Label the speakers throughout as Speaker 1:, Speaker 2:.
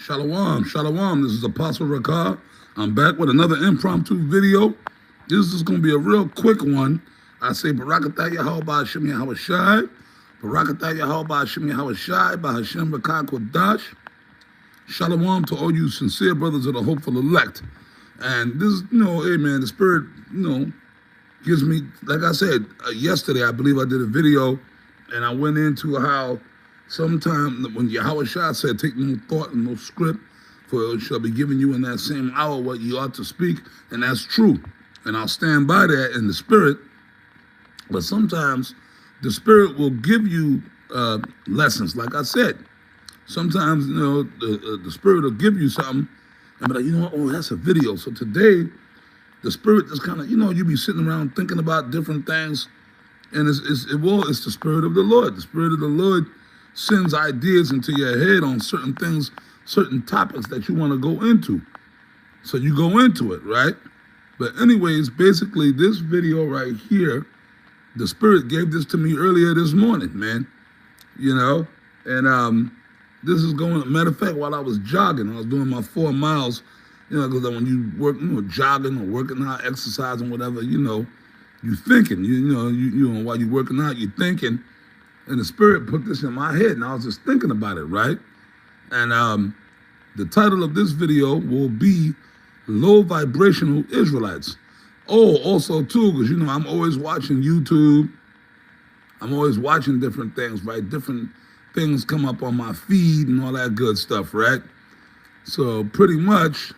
Speaker 1: Shalom, shalom. This is Apostle Rakar. I'm back with another impromptu video. This is going to be a real quick one. I say Barakatah Yahweh Hashem Yahweh Shai. Barakatah Yahweh Hashem Yahweh Shai. Bahashem Rakar Kodash. Shalom to all you sincere brothers of the hopeful elect. And this, amen, the Spirit, gives me, like I said, yesterday, I believe I did a video, and I went into how sometimes when Yahweh Shai said, take no thought and no script, for it shall be given you in that same hour what you ought to speak, and that's true. And I'll stand by that in the Spirit. But sometimes the Spirit will give you lessons, like I said. Sometimes, the Spirit will give you something, and be like, oh, that's a video. So today, the Spirit just kind of, you be sitting around thinking about different things, and it's the Spirit of the Lord. The Spirit of the Lord sends ideas into your head on certain things, certain topics that you want to go into. So you go into it, right? But anyways, basically this video right here, the Spirit gave this to me earlier this morning, man. And this is going, matter of fact, while I was jogging, I was doing my 4 miles, because when you work, jogging or working out, exercising, whatever, you're thinking, while you're working out, you're thinking. And the Spirit put this in my head, and I was just thinking about it, right? And the title of this video will be Low Vibrational Israelites. Oh, also, too, because, I'm always watching YouTube. I'm always watching different things, right? Different things come up on my feed and all that good stuff, right? So pretty much,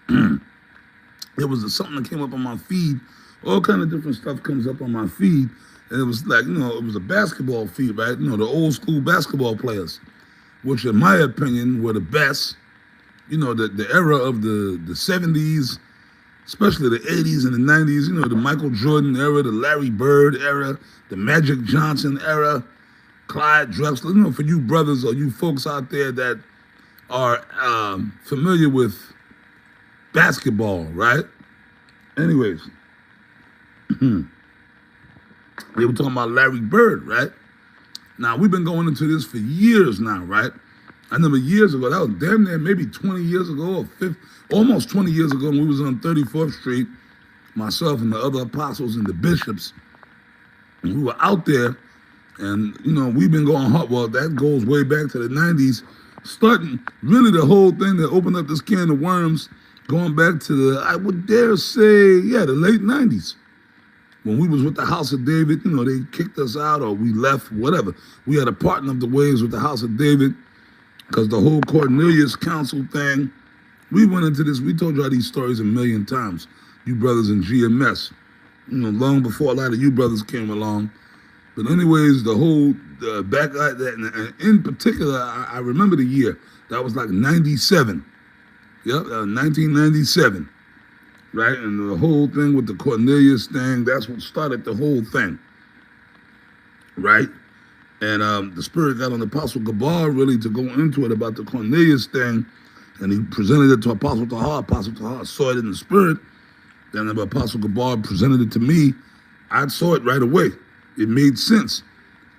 Speaker 1: it was something that came up on my feed. All kind of different stuff comes up on my feed. And it was like, it was a basketball feed, right? The old school basketball players, which in my opinion were the best. The era of the 70s, especially the 80s and the 90s, the Michael Jordan era, the Larry Bird era, the Magic Johnson era, Clyde Drexler. For you brothers or you folks out there that are familiar with basketball, right? Anyways, they were talking about Larry Bird, right? Now, we've been going into this for years now, right? I remember years ago, that was damn near maybe 20 years ago, or almost 20 years ago, when we was on 34th Street, myself and the other apostles and the bishops, and we were out there, and, we've been going hard. Well, that goes way back to the 90s, starting really the whole thing that opened up this can of worms, going back to I would dare say, the late 90s. When we was with the House of David, they kicked us out or we left, whatever. We had a partner of the ways with the House of David because the whole Cornelius Council thing, we went into this, we told y'all these stories a million times, you brothers in GMS, long before a lot of you brothers came along. But anyways, the whole back, and in particular, I remember the year, that was like 97. Yep, 1997. Right, and the whole thing with the Cornelius thing, that's what started the whole thing, right? And the Spirit got on Apostle Gabar really to go into it about the Cornelius thing, and he presented it to Apostle Tahar. Apostle Tahar saw it in the Spirit, then the Apostle Gabar presented it to me. I saw it right away. It made sense.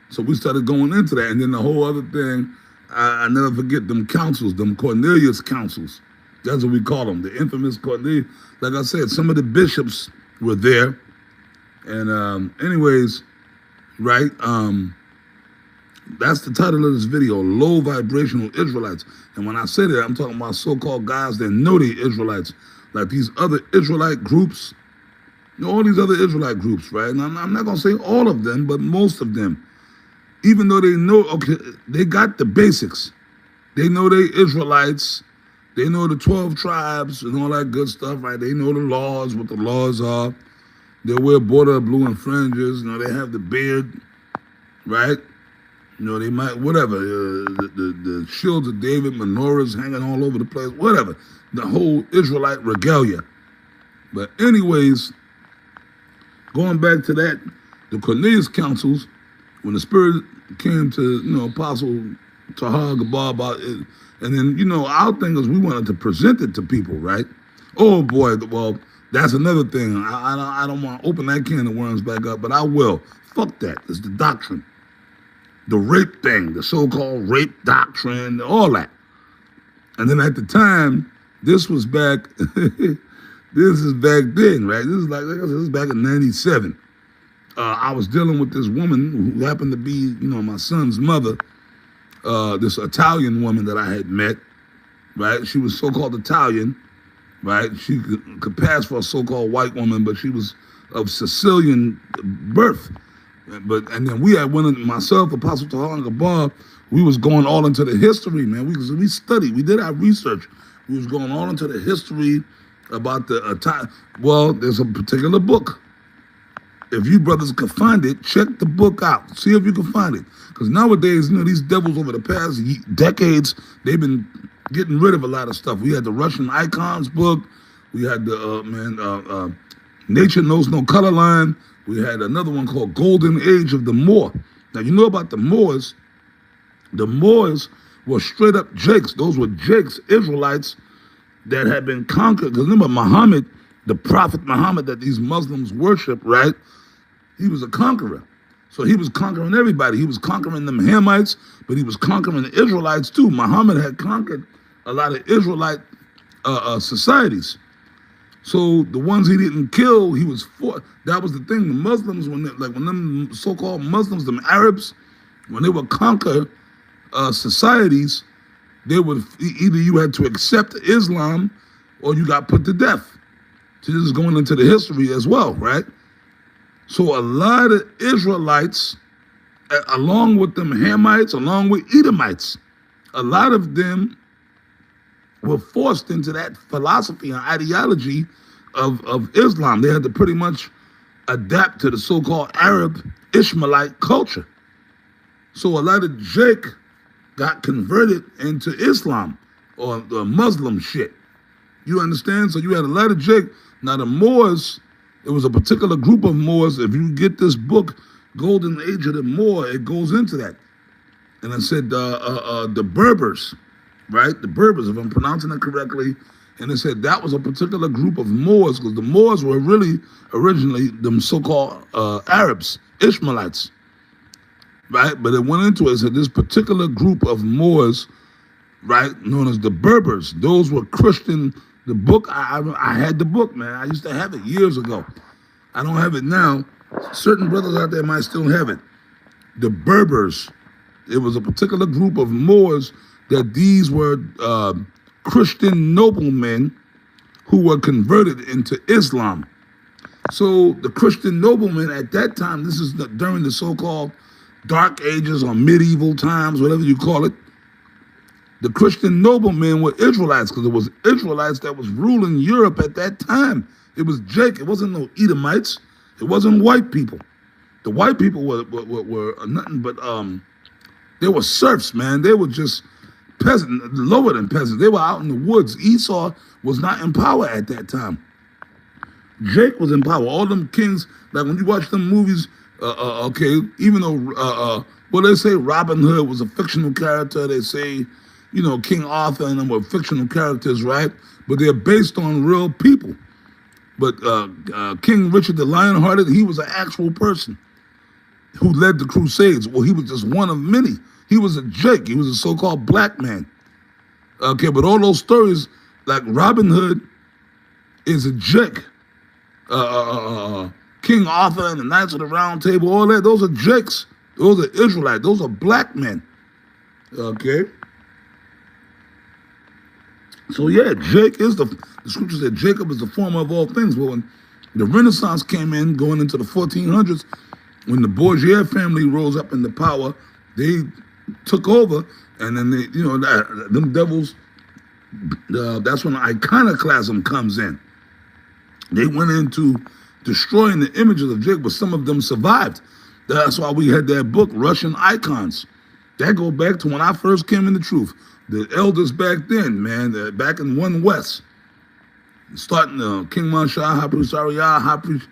Speaker 1: So we started going into that, and then the whole other thing, I never forget them councils, them Cornelius councils. That's what we call them, the infamous Cornelius. Like I said, some of the bishops were there. And anyways, right, that's the title of this video, Low Vibrational Israelites. And when I say that, I'm talking about so-called guys that know they Israelites, like these other Israelite groups, all these other Israelite groups, right? And I'm not going to say all of them, but most of them, even though they know, okay, they got the basics. They know they Israelites. They know the 12 tribes and all that good stuff, right? They know the laws, what the laws are. They wear border blue and fringes. They have the beard, right? They might, whatever. The shields of David, menorahs hanging all over the place, whatever. The whole Israelite regalia. But anyways, going back to that, the Cornelius councils, when the Spirit came to, Apostle Tahar Gabar about it, and then, our thing is we wanted to present it to people, right? Oh, boy, well, that's another thing. I don't want to open that can of worms back up, but I will. Fuck that. It's the doctrine. The rape thing, the so-called rape doctrine, all that. And then at the time, this was back, this is back then, right? This is like I said, this is back in 97. I was dealing with this woman who happened to be, my son's mother, this Italian woman that I had met, right? She was so-called Italian, right? She could pass for a so-called white woman, but she was of Sicilian birth. And then we had myself, Apostle Tahar and Gabar, we was going all into the history, man. We studied, we did our research. We was going all into the history about the well, there's a particular book. If you brothers can find it, check the book out. See if you can find it. Because nowadays, these devils over the past decades, they've been getting rid of a lot of stuff. We had the Russian Icons book. We had the, Nature Knows No Color Line. We had another one called Golden Age of the Moor. Now, you know about the Moors. The Moors were straight up Jakes. Those were Jakes, Israelites that had been conquered. Because remember, Muhammad, the Prophet Muhammad that these Muslims worship, right? He was a conqueror. So he was conquering everybody. He was conquering them Hamites, but he was conquering the Israelites too. Muhammad had conquered a lot of Israelite societies. So the ones he didn't kill, he was for. That was the thing. The Muslims, when them so-called Muslims, them Arabs, when they would conquer societies, they would either you had to accept Islam or you got put to death. So this is going into the history as well, right? So a lot of Israelites, along with them Hamites, along with Edomites, a lot of them were forced into that philosophy and ideology of Islam. They had to pretty much adapt to the so-called Arab Ishmaelite culture. So a lot of Jake got converted into Islam or the Muslim shit. You understand? So you had a lot of Jake. Now the Moors, it was a particular group of Moors. If you get this book, Golden Age of the Moor, it goes into that. And it said the Berbers, right? The Berbers, if I'm pronouncing it correctly. And it said that was a particular group of Moors, because the Moors were really originally them so-called Arabs, Ishmaelites, right? But it went into it, said this particular group of Moors, right, known as the Berbers, those were Christian. The book, I had the book, man. I used to have it years ago. I don't have it now. Certain brothers out there might still have it. The Berbers, it was a particular group of Moors that these were Christian noblemen who were converted into Islam. So the Christian noblemen at that time, this is during the so-called Dark Ages or medieval times, whatever you call it, the Christian noblemen were Israelites, because it was Israelites that was ruling Europe at that time. It was Jake. It wasn't no Edomites. It wasn't white people. The white people were nothing but, they were serfs, man. They were just peasant, lower than peasants. They were out in the woods. Esau was not in power at that time. Jake was in power. All them kings, like when you watch them movies, okay, even though, well, they say Robin Hood was a fictional character. They say, King Arthur and them were fictional characters, right? But they're based on real people. But King Richard the Lionhearted, he was an actual person who led the Crusades. Well, he was just one of many. He was a Jake. He was a so-called black man. Okay, but all those stories, like Robin Hood is a Jake. King Arthur and the Knights of the Round Table, all that, those are Jakes. Those are Israelites. Those are black men. Okay? So yeah, Jake is the scripture said Jacob is the former of all things. Well, when the Renaissance came in, going into the 1400s, when the Borgia family rose up into power, they took over, and then they, them devils, that's when iconoclasm comes in. They went into destroying the images of Jake, but some of them survived. That's why we had that book, Russian Icons. That go back to when I first came in the truth. The elders back then, man, back in 1 West, starting King Manshah, High Priest Ariah, High Priest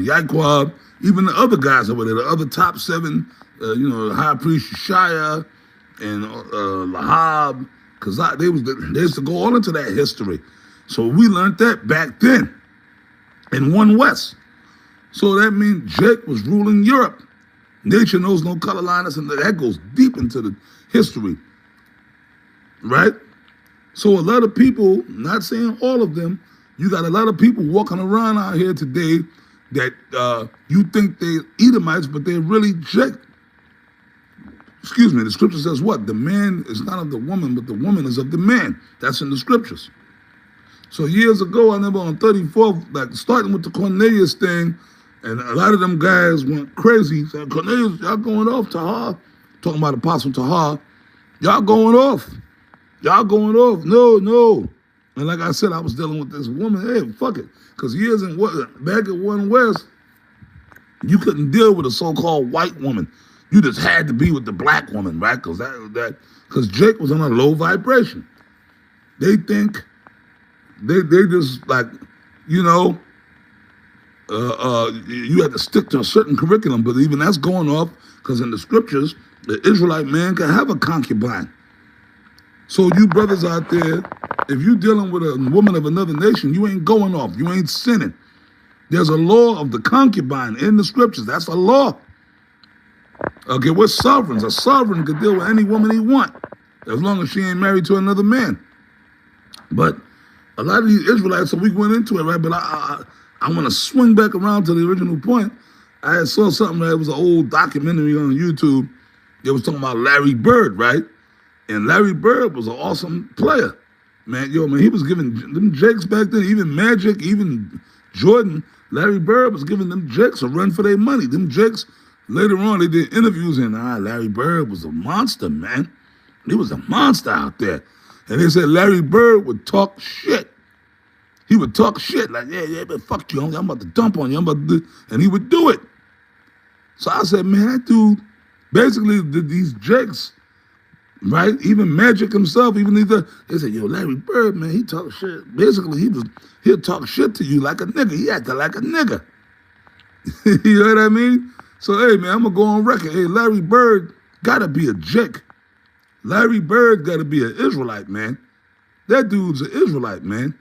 Speaker 1: Yaquab, even the other guys over there, the other top 7, High Priest Shia and Lahab, Kazak, they used to go all into that history. So we learned that back then in 1 West. So that means Jake was ruling Europe. Nature knows no color line, and that goes deep into the history. Right? So a lot of people, not saying all of them, you got a lot of people walking around out here today that you think they're Edomites, but they're really excuse me, the scripture says what? The man is not of the woman, but the woman is of the man. That's in the scriptures. So years ago, I remember on 34th, like starting with the Cornelius thing, and a lot of them guys went crazy, saying, Cornelius, y'all going off, Tahar. Talking about Apostle Tahar. Y'all going off. Y'all going off. No, no. And like I said, I was dealing with this woman. Hey, fuck it. Because back at One West, you couldn't deal with a so-called white woman. You just had to be with the black woman, right? Because Jake was on a low vibration. They think, they just like, you know, you had to stick to a certain curriculum, but even that's going off because in the scriptures, the Israelite man can have a concubine. So you brothers out there, if you're dealing with a woman of another nation, you ain't going off. You ain't sinning. There's a law of the concubine in the scriptures. That's a law. Okay, we're sovereigns. A sovereign could deal with any woman he want, as long as she ain't married to another man. But a lot of these Israelites, so we went into it, right? But I want to swing back around to the original point. I saw something that was an old documentary on YouTube. They was talking about Larry Bird, right? And Larry Bird was an awesome player. Man, he was giving them Jakes back then, even Magic, even Jordan. Larry Bird was giving them Jakes a run for their money. Them Jakes, later on, they did interviews and Larry Bird was a monster, man. He was a monster out there. And they said Larry Bird would talk shit. He would talk shit like, yeah, but fuck you, I'm about to dump on you, I'm about to do, and he would do it. So I said, man, that dude, basically these Jakes, right? Even Magic himself, they said, yo, Larry Bird, man, he talk shit. Basically, he'll talk shit to you like a nigga. He acted like a nigga. You know what I mean? So, hey, man, I'm going to go on record. Hey, Larry Bird got to be a Jake. Larry Bird got to be an Israelite, man. That dude's an Israelite, man.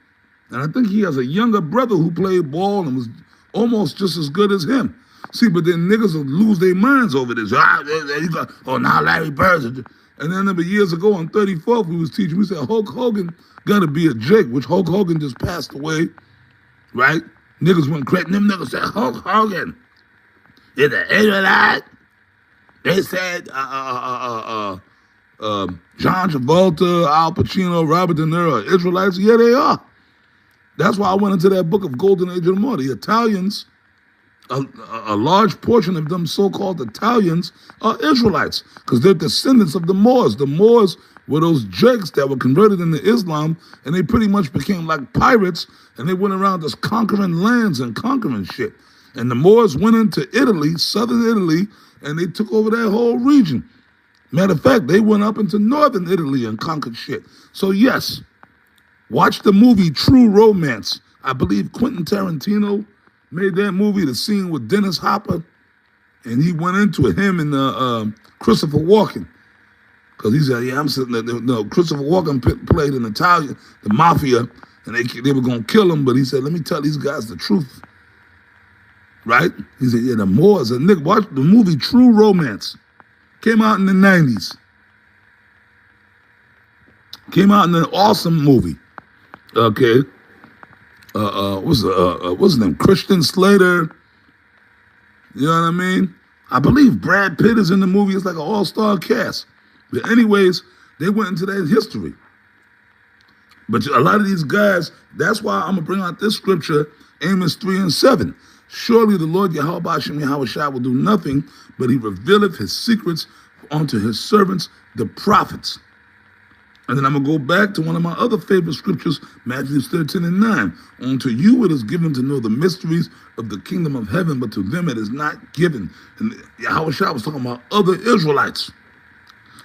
Speaker 1: And I think he has a younger brother who played ball and was almost just as good as him. See, but then niggas will lose their minds over this. Now Larry Bird's and then I remember years ago on 34th, we was teaching, we said Hulk Hogan got to be a Jake, which Hulk Hogan just passed away, right? Niggas went crazy. Them niggas said, Hulk Hogan is an Israelite. They said John Travolta, Al Pacino, Robert De Niro are Israelites. Yeah, they are. That's why I went into that book of Golden Age of the More. The Italians, a large portion of them so-called Italians are Israelites because they're descendants of the Moors. The Moors were those Jakes that were converted into Islam, and they pretty much became like pirates, and they went around just conquering lands and conquering shit. And the Moors went into Italy, southern Italy, and they took over that whole region. Matter of fact, they went up into northern Italy and conquered shit. So yes, watch the movie True Romance. I believe Quentin Tarantino made that movie, the scene with Dennis Hopper, and he went into it, him and Christopher Walken. Because he said, yeah, I'm sitting there. No, Christopher Walken played an Italian, the mafia, and they were going to kill him, but he said, let me tell these guys the truth. Right? He said, yeah, the Moors, and Nick, watch the movie True Romance. Came out in the 90s. Came out in an awesome movie. Okay. What's his name? Christian Slater. You know what I mean? I believe Brad Pitt is in the movie. It's like an all-star cast. But anyways, they went into that history. But a lot of these guys, that's why I'm going to bring out this scripture, Amos 3 and 7. Surely the Lord Yahweh Shem Yahweh will do nothing, but he revealeth his secrets unto his servants, the prophets. And then I'm going to go back to one of my other favorite scriptures, Matthew 13 and 9. Unto you it is given to know the mysteries of the kingdom of heaven, but to them it is not given. And Yahweh Shah was talking about other Israelites.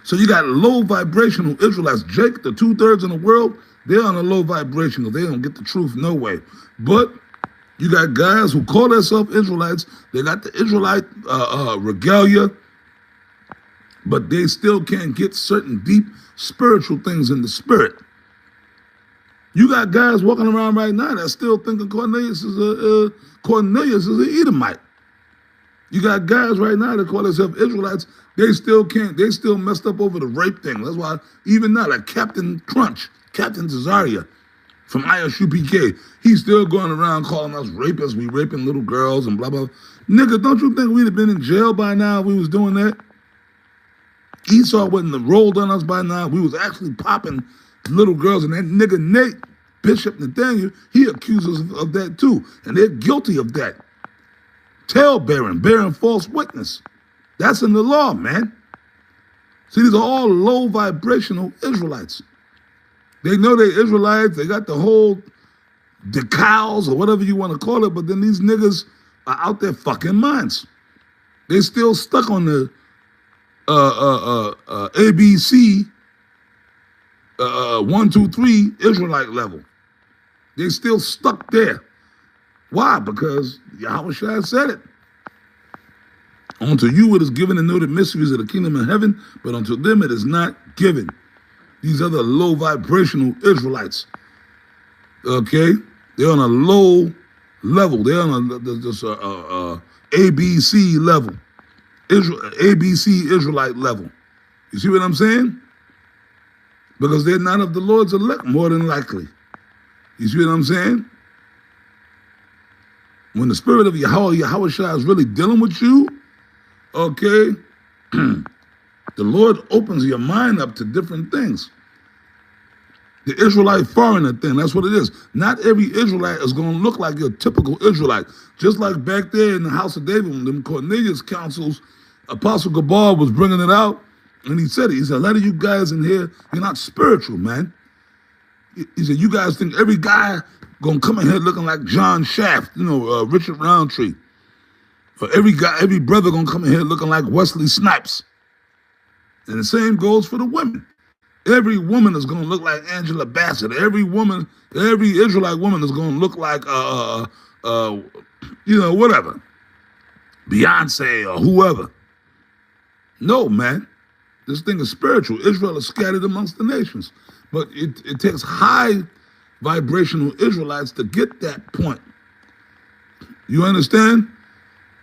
Speaker 1: So you got low vibrational Israelites. Jake, the 2/3 in the world, they're on a low vibration because they don't get the truth no way. But you got guys who call themselves Israelites. They got the Israelite regalia, but they still can't get certain deep spiritual things in the spirit. You got guys walking around right now that still thinking Cornelius is an Edomite. You got guys right now that call themselves Israelites. They still can't. They still messed up over the rape thing. That's why even now, like Captain Crunch, Captain Cesaria from ISUPK. He's still going around calling us rapists. We raping little girls and blah, blah. Nigga, don't you think we'd have been in jail by now if we was doing that? Esau wouldn't have rolled on us by now. We was actually popping little girls. And that nigga Nate, Bishop Nathaniel, he accuses us of that too. And they're guilty of that. Tale-bearing, bearing false witness. That's in the law, man. See, these are all low vibrational Israelites. They know they're Israelites. They got the whole decals or whatever you want to call it, but then these niggas are out their fucking minds. They still stuck on the ABC 1, 2, 3 Israelite level. They still stuck there. Why? Because Yahushua said it. Unto you it is given to know the mysteries of the kingdom of heaven, but unto them it is not given. These other low vibrational Israelites, okay? They're on a low level. They're on a ABC level, ABC Israelite level. You see what I'm saying? Because they're not of the Lord's elect, more than likely. You see what I'm saying? When the spirit of Yahushua is really dealing with you, okay, the Lord opens your mind up to different things. The Israelite foreigner thing, that's what it is. Not every Israelite is going to look like your typical Israelite. Just like back there in the house of David, when them Cornelius councils, Apostle Gabar was bringing it out, and he said it. He said, a lot of you guys in here, you're not spiritual, man. He said, you guys think every guy going to come in here looking like John Shaft, Richard Roundtree. Or every brother going to come in here looking like Wesley Snipes. And the same goes for the women. Every woman is going to look like Angela Bassett. Every Israelite woman is going to look like, whatever. Beyonce or whoever. No, man. This thing is spiritual. Israel is scattered amongst the nations. But it takes high vibrational Israelites to get that point. You understand?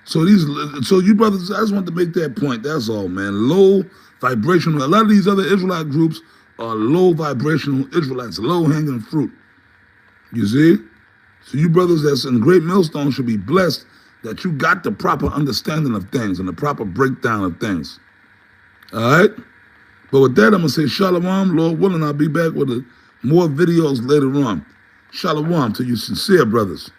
Speaker 1: So you brothers, I just want to make that point. That's all, man. Low vibrational. A lot of these other Israelite groups are low vibrational Israelites, low hanging fruit. You see? So you brothers that's in Great Millstone should be blessed that you got the proper understanding of things and the proper breakdown of things. All right? But with that, I'm going to say shalom, Lord willing. I'll be back with more videos later on. Shalom to you sincere brothers.